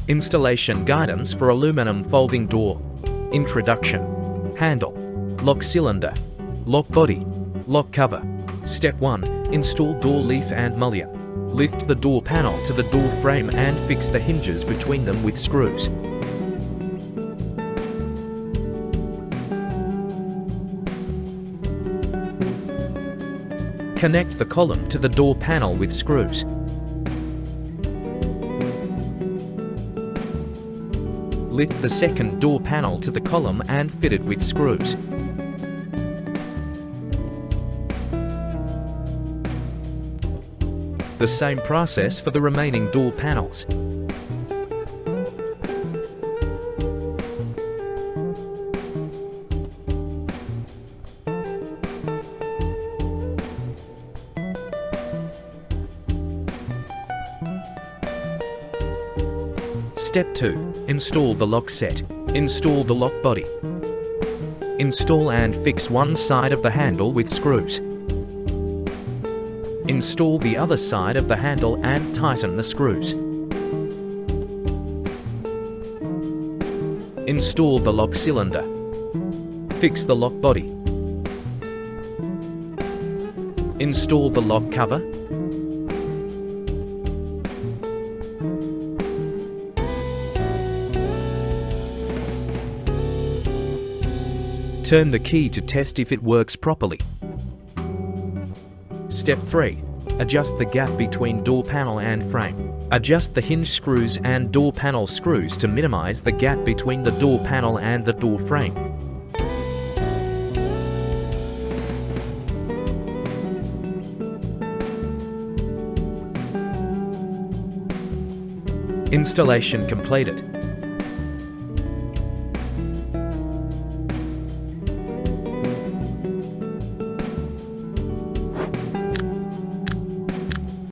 Installation guidance for aluminum folding door. Introduction. Handle. Lock cylinder. Lock body. Lock cover. Step 1. Install door leaf and mullion. Lift the door panel to the door frame and fix the hinges between them with screws. Connect the column to the door panel with screws. Lift the second door panel to the column and fit it with screws. The same process for the remaining door panels. Step 2. Install the lock set. Install the lock body. Install and fix one side of the handle with screws. Install the other side of the handle and tighten the screws. Install the lock cylinder. Fix the lock body. Install the lock cover. Turn the key to test if it works properly. Step 3. Adjust the gap between door panel and frame. Adjust the hinge screws and door panel screws to minimize the gap between the door panel and the door frame. Installation completed.